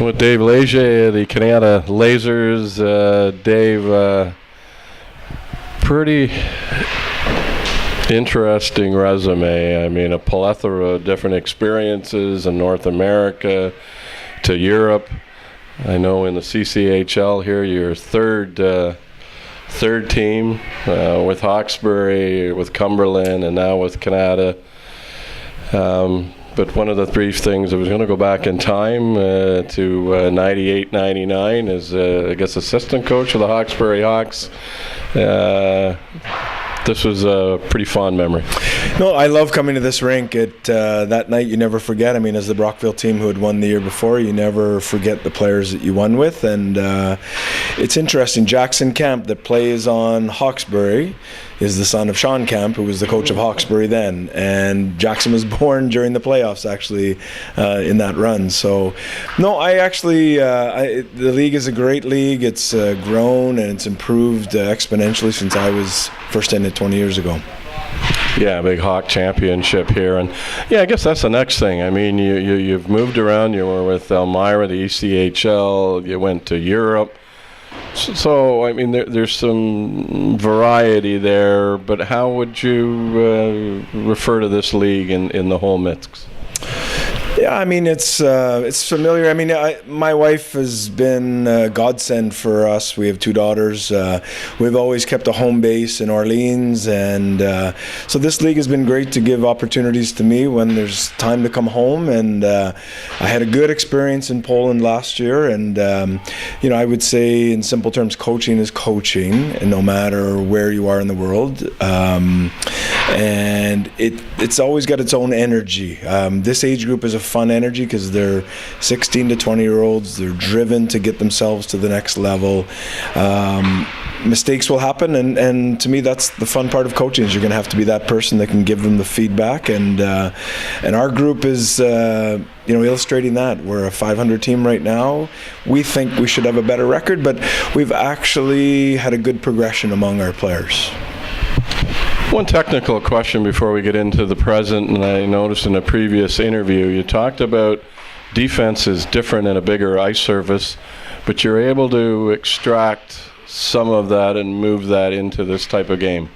With Dave Leger, the Canada Lasers. Dave, pretty interesting resume. I mean, a plethora of different experiences in North America to Europe. I know in the CCHL here, you're third team with Hawkesbury, with Cumberland, and now with Canada. But one of the brief things, I was going to go back in time to 98, 99 as, I guess, assistant coach of the Hawkesbury Hawks. This was a pretty fond memory. No, I love coming to this rink. That night you never forget. I mean, as the Brockville team who had won the year before, you never forget the players that you won with. And it's interesting, Jackson Camp that plays on Hawkesbury is the son of Sean Camp, who was the coach of Hawkesbury then. And Jackson was born during the playoffs, actually, in that run. So, no, I actually, the league is a great league. It's grown and it's improved exponentially since I was first in it 20 years ago. Yeah, big Hawk championship here. And, yeah, I guess that's the next thing. I mean, you've moved around. You were with Elmira, the ECHL. You went to Europe. So, I mean, there's some variety there, but how would you refer to this league in the whole mix? Yeah, I mean, it's familiar. I mean, my wife has been a godsend for us. We have two daughters. We've always kept a home base in Orleans, and so this league has been great to give opportunities to me when there's time to come home. And I had a good experience in Poland last year, and I would say in simple terms, coaching is coaching, and no matter where you are in the world. And it's always got its own energy. This age group is a fun energy because they're 16 to 20-year-olds. They're driven to get themselves to the next level. Mistakes will happen, and to me, that's the fun part of coaching. Is you're going to have to be that person that can give them the feedback. And our group is illustrating that. We're a 500 team right now. We think we should have a better record, but we've actually had a good progression among our players. One technical question before we get into the present, and I noticed in a previous interview you talked about defense is different in a bigger ice surface, but you're able to extract some of that and move that into this type of game.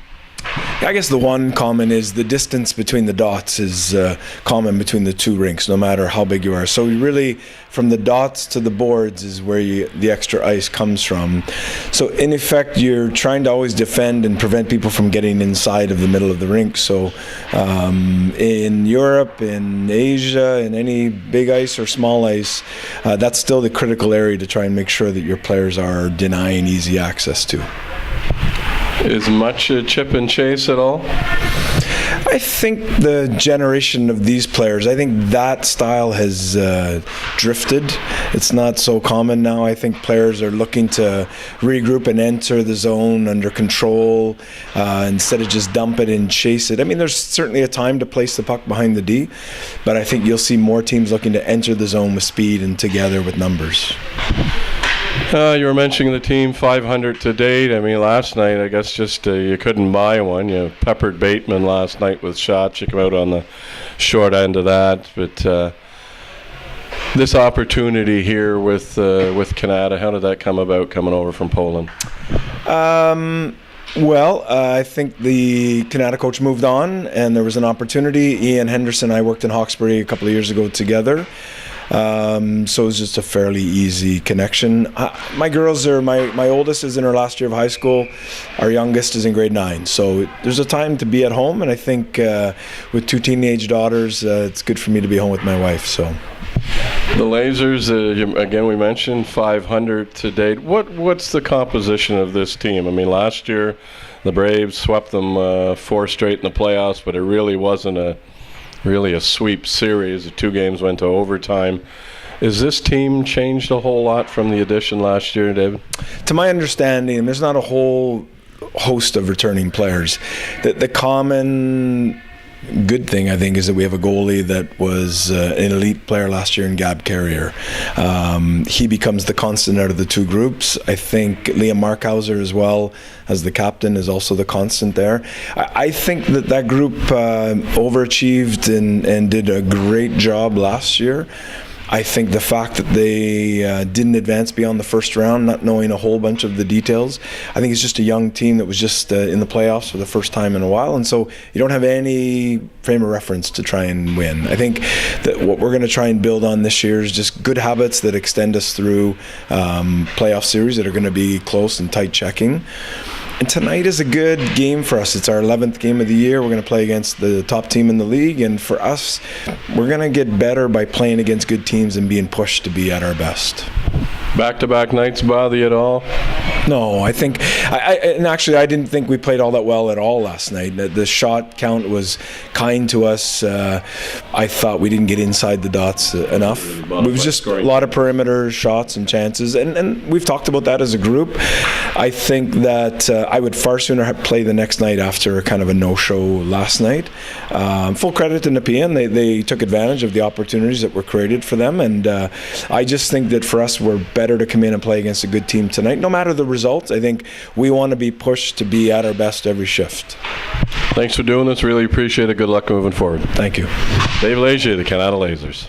I guess the one common is the distance between the dots is common between the two rinks, no matter how big you are. So really, from the dots to the boards is where the extra ice comes from. So in effect, you're trying to always defend and prevent people from getting inside of the middle of the rink. So in Europe, in Asia, in any big ice or small ice, that's still the critical area to try and make sure that your players are denying easy access to. Is much a chip and chase at all? I think the generation of these players, I think that style has drifted. It's not so common now. I think players are looking to regroup and enter the zone under control instead of just dump it and chase it. I mean, there's certainly a time to place the puck behind the D, but I think you'll see more teams looking to enter the zone with speed and together with numbers. You were mentioning the team 500 to date. I mean, last night, I guess just you couldn't buy one. You peppered Bateman last night with shots. You come out on the short end of that. But this opportunity here with Canada, how did that come about, coming over from Poland? Well, I think the Canada coach moved on, and there was an opportunity. Ian Henderson and I worked in Hawkesbury a couple of years ago together. So it was just a fairly easy connection. My girls are, my oldest is in her last year of high school. Our youngest is in grade 9. So there's a time to be at home, and I think with two teenage daughters, it's good for me to be home with my wife. So. The Lasers, again, we mentioned 500 to date. What's the composition of this team? I mean, last year the Braves swept them 4 straight in the playoffs, but it really wasn't a sweep series. The 2 games went to overtime. Is this team changed a whole lot from the addition last year, David? To my understanding, there's not a whole host of returning players. The common good thing, I think, is that we have a goalie that was an elite player last year in Gab Carrier. He becomes the constant out of the two groups. I think Liam Markhauser as well, as the captain, is also the constant there. I think that group overachieved and did a great job last year. I think the fact that they didn't advance beyond the first round, not knowing a whole bunch of the details, I think it's just a young team that was just in the playoffs for the first time in a while, and so you don't have any frame of reference to try and win. I think that what we're going to try and build on this year is just good habits that extend us through playoff series that are going to be close and tight checking. And tonight is a good game for us. It's our 11th game of the year. We're going to play against the top team in the league, and for us, we're going to get better by playing against good teams and being pushed to be at our best. Back-to-back nights bother you at all? No, I think, and actually I didn't think we played all that well at all last night. The shot count was kind to us. I thought we didn't get inside the dots enough. It was just a lot of perimeter shots and chances, and we've talked about that as a group. I think that I would far sooner play the next night after kind of a no-show last night. Full credit to Nepean. They took advantage of the opportunities that were created for them, and I just think that for us, we're better to come in and play against a good team tonight. No matter the results, I think we want to be pushed to be at our best every shift. Thanks for doing this. Really appreciate it. Good luck moving forward. Thank you. Dave Leger, the Canada Lasers.